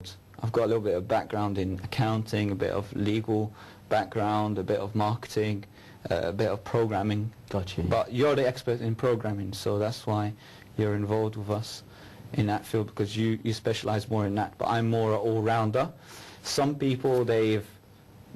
I've got a little bit of background in accounting, a bit of legal background, a bit of marketing, a bit of programming. Got you. But you're the expert in programming, so that's why you're involved with us in that field, because you specialize more in that. But I'm more an all-rounder. Some people, they've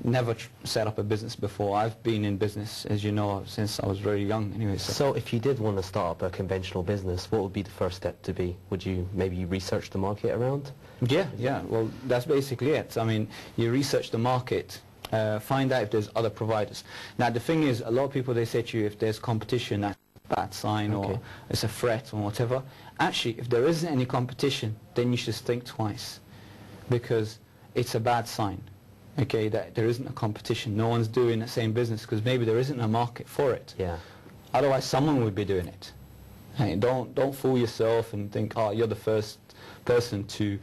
never set up a business before. I've been in business, as you know, since I was very young anyway. So if you did want to start up a conventional business, what would be the first step to be? Would you maybe research the market around? Yeah, well, that's basically it. I mean, you research the market, find out if there's other providers. Now, the thing is, a lot of people, they say to you, if there's competition, that's a bad sign, or it's a threat or whatever. Actually, if there isn't any competition, then you should think twice, because it's a bad sign. Okay, that there isn't a competition, no one's doing the same business, because maybe there isn't a market for it. Yeah. Otherwise, someone would be doing it. Hey, don't fool yourself and think, oh, you're the first person to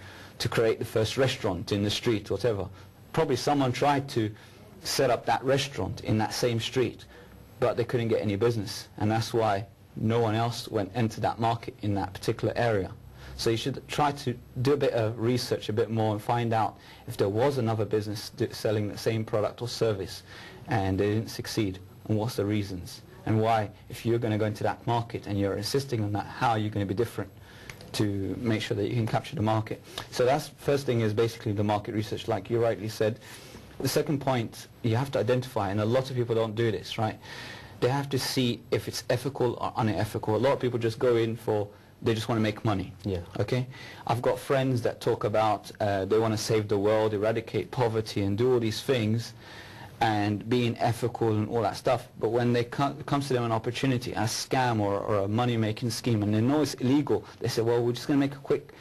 create the first restaurant in the street, whatever. Probably someone tried to set up that restaurant in that same street, but they couldn't get any business, and that's why no one else went into that market in that particular area. So you should try to do a bit of research, a bit more, and find out if there was another business selling the same product or service and they didn't succeed, and what's the reasons, and why, if you're going to go into that market and you're insisting on that, how are you going to be different to make sure that you can capture the market. So that's first thing, is basically the market research, like you rightly said. The second point, you have to identify, and a lot of people don't do this, right? They have to see if it's ethical or unethical. A lot of people just go in for, they just want to make money. Yeah. Okay? I've got friends that talk about they want to save the world, eradicate poverty, and do all these things, and being ethical and all that stuff. But when they comes to them an opportunity, a scam or a money-making scheme, and they know it's illegal, they say, well, we're just going to make a quick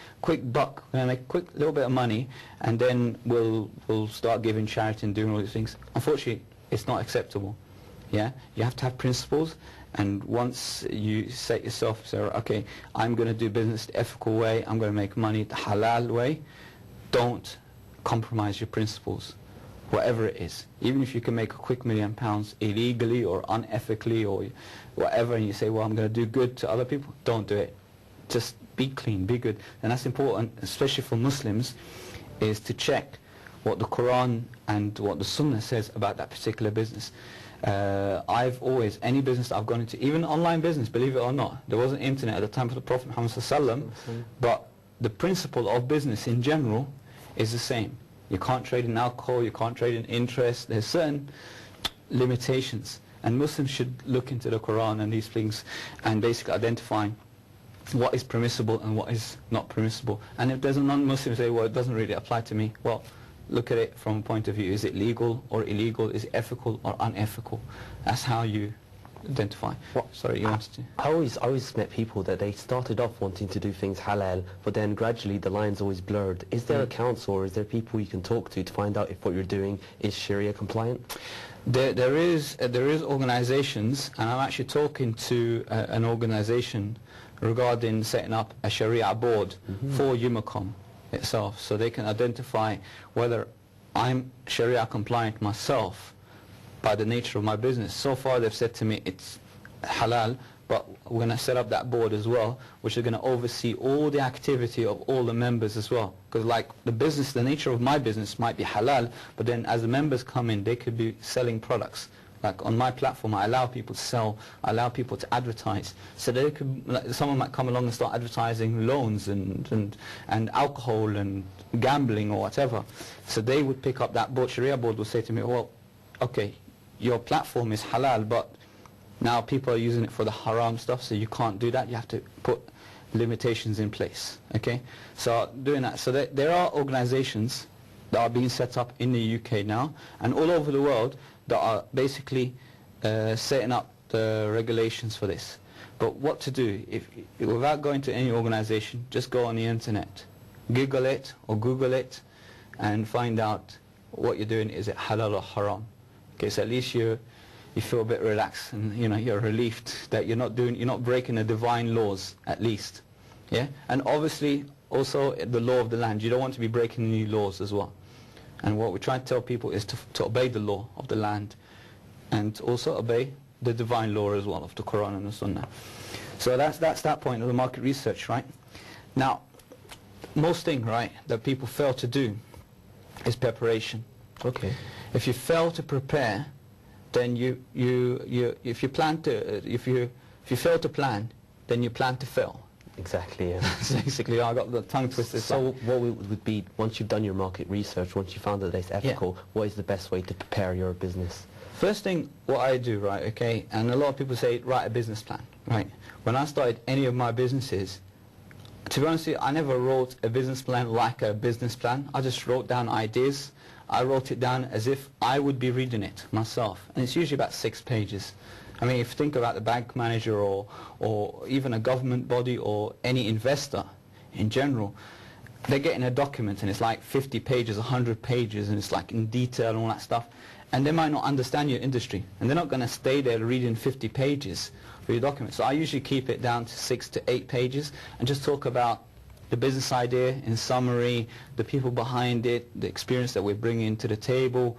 buck. We're going to make a quick little bit of money, and then we'll start giving charity and doing all these things. Unfortunately, it's not acceptable. Yeah? You have to have principles. And once you set yourself, say, okay, I'm going to do business the ethical way, I'm going to make money the halal way, don't compromise your principles, whatever it is. Even if you can make a quick £1 million illegally or unethically or whatever, and you say, well, I'm going to do good to other people, don't do it. Just be clean, be good. And that's important, especially for Muslims, is to check what the Quran and what the Sunnah says about that particular business. I've always, any business that I've gone into, even online business, believe it or not, there wasn't internet at the time for the Prophet Muhammad ﷺ, but the principle of business in general is the same. You can't trade in alcohol, you can't trade in interest, there's certain limitations, and Muslims should look into the Quran and these things and basically identify what is permissible and what is not permissible. And if there's a non-Muslim say, well, it doesn't really apply to me, well, look at it from a point of view. Is it legal or illegal? Is it ethical or unethical? That's how you identify. Sorry, you wanted to... I always met people that they started off wanting to do things halal, but then gradually the line's always blurred. Is there a council, or is there people you can talk to find out if what you're doing is Sharia compliant? There is organizations, and I'm actually talking to an organization regarding setting up a Sharia board for Umicom itself, so they can identify whether I'm Sharia compliant myself by the nature of my business. So far they've said to me it's halal, but we're going to set up that board as well, which is going to oversee all the activity of all the members as well. Because like the business, the nature of my business might be halal, but then as the members come in, they could be selling products. Like on my platform, I allow people to sell, I allow people to advertise. So they could, like, someone might come along and start advertising loans and alcohol and gambling or whatever. So they would pick up that board. Sharia board would say to me, well, okay, your platform is halal, but now people are using it for the haram stuff, so you can't do that. You have to put limitations in place. Okay, so doing that. So there are organizations that are being set up in the UK now and all over the world that are basically setting up the regulations for this. But what to do, without going to any organization, just go on the internet, Google it or Google it, and find out what you're doing. Is it halal or haram? Okay, so at least you feel a bit relaxed, and you're relieved that you're not breaking the divine laws, at least. Yeah, and obviously also the law of the land. You don't want to be breaking any laws as well. And what we try to tell people is to obey the law of the land, and also obey the divine law as well of the Quran and the Sunnah. So that's that point of the market research, right? Now, most thing, right, that people fail to do is preparation. Okay. If you fail to prepare, then if you fail to plan, then you plan to fail. Exactly, yeah. Basically, I got the tongue twisted. So what would be, once you've done your market research, once you found that it's ethical, what is the best way to prepare your business? First thing, what I do, right, okay, and a lot of people say, write a business plan, right? When I started any of my businesses, to be honest with you, I never wrote a business plan like a business plan. I just wrote down ideas. I wrote it down as if I would be reading it myself. And it's usually about 6 pages. I mean, if you think about the bank manager or even a government body or any investor in general, they're getting a document and it's like 50 pages, 100 pages, and it's like in detail and all that stuff. And they might not understand your industry. And they're not going to stay there reading 50 pages for your document. So I usually keep it down to 6 to 8 pages and just talk about the business idea in summary, the people behind it, the experience that we're bringing to the table,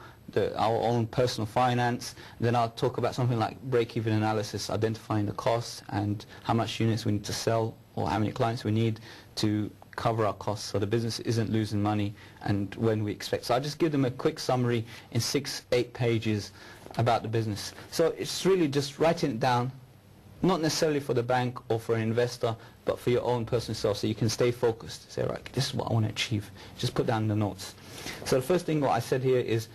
our own personal finance. Then I'll talk about something like break-even analysis, identifying the costs and how much units we need to sell or how many clients we need to cover our costs so the business isn't losing money and when we expect. So I just give them a quick summary in 6, 8 pages about the business. So it's really just writing it down, not necessarily for the bank or for an investor, but for your own personal self, so you can stay focused. Say, right, this is what I want to achieve. Just put down the notes. So the first thing what I said here is,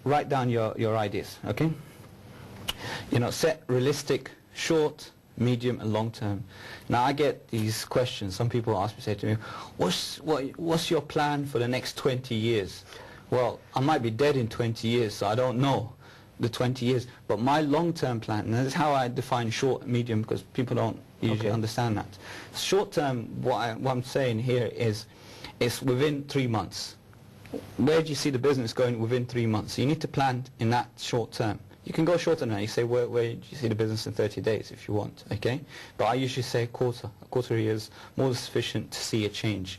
write down your ideas, okay? Set realistic, short, medium and long term. Now I get these questions. Some people ask me, say to me, what's your plan for the next 20 years? Well, I might be dead in 20 years, so I don't know the 20 years. But my long-term plan, and that's how I define short and medium, because people don't usually understand that. Short-term, what I'm saying here is it's within 3 months. Where do you see the business going within 3 months? So you need to plan in that short term. You can go shorter than that. You say, where do you see the business in 30 days if you want, okay? But I usually say a quarter. A quarter is more than sufficient to see a change,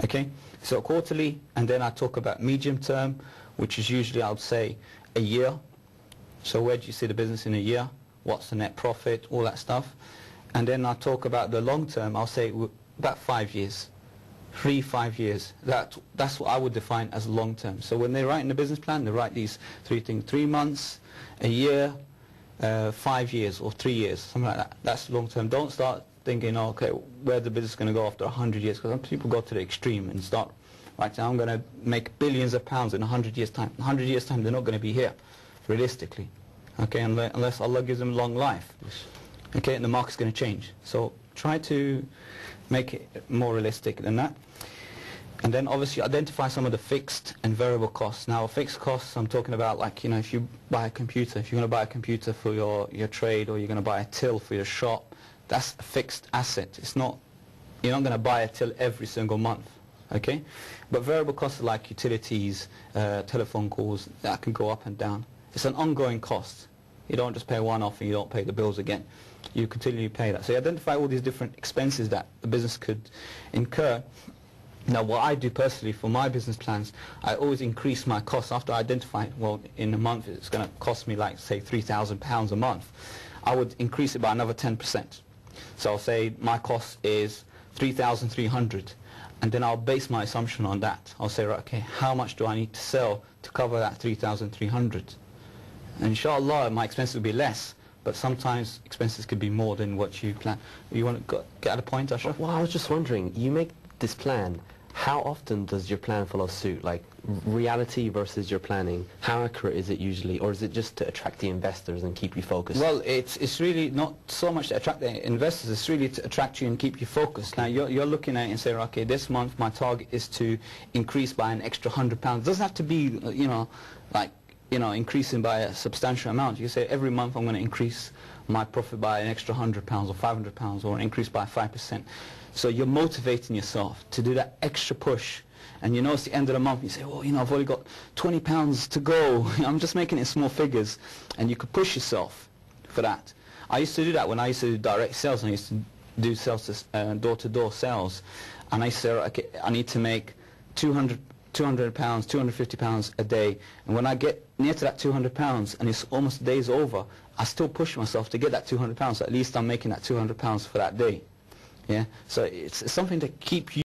okay? So quarterly, and then I talk about medium term, which is usually, I would say, a year. So where do you see the business in a year? What's the net profit? All that stuff. And then I talk about the long term. I'll say about 5 years. 3-5 years. That's what I would define as long term. So when they write in the business plan, they write these 3 things: 3 months, a year, 5 years, or 3 years, something like that. That's long term. Don't start thinking, okay, where's the business going to go after 100 years? Because some people go to the extreme and start, right now I'm going to make billions of pounds in 100 years' time. In 100 years' time, they're not going to be here, realistically, okay, unless Allah gives them long life. Okay, and the market's going to change. So try to make it more realistic than that. And then obviously identify some of the fixed and variable costs. Now fixed costs, I'm talking about, like, if you buy a computer, if you're going to buy a computer for your trade, or you're going to buy a till for your shop, that's a fixed asset. It's not, you're not going to buy a till every single month, okay? But variable costs are like utilities, telephone calls, that can go up and down. It's an ongoing cost. You don't just pay one off and you don't pay the bills again. You continually pay that. So you identify all these different expenses that the business could incur. Now what I do personally for my business plans, I always increase my costs after I identify, well, in a month it's going to cost me, like, say, £3,000 a month. I would increase it by another 10%. So I'll say my cost is 3,300, and then I'll base my assumption on that. I'll say, right, okay, how much do I need to sell to cover that 3,300? And inshallah my expenses will be less, but sometimes expenses could be more than what you plan. You want to get at a point, Ashraf? Well, I was just wondering, you make this plan, how often does your plan follow suit? Like, reality versus your planning, how accurate is it usually, or is it just to attract the investors and keep you focused? Well, it's really not so much to attract the investors, it's really to attract you and keep you focused. Now you're looking at it and saying, okay, this month my target is to increase by an extra £100. It doesn't have to be, increasing by a substantial amount. You say every month I'm going to increase my profit by an extra £100 or £500, or an increase by 5%. So you're motivating yourself to do that extra push. And it's the end of the month, you say, well, I've only got £20 to go. I'm just making it in small figures. And you could push yourself for that. I used to do that when I used to do direct sales, and I used to do sales to door-to-door sales. And I used to say, okay, I need to make £200, £250 a day. And when I get near to that £200 and it's almost the day's over, I still push myself to get that £200. So at least I'm making that £200 for that day. Yeah. So it's something to keep you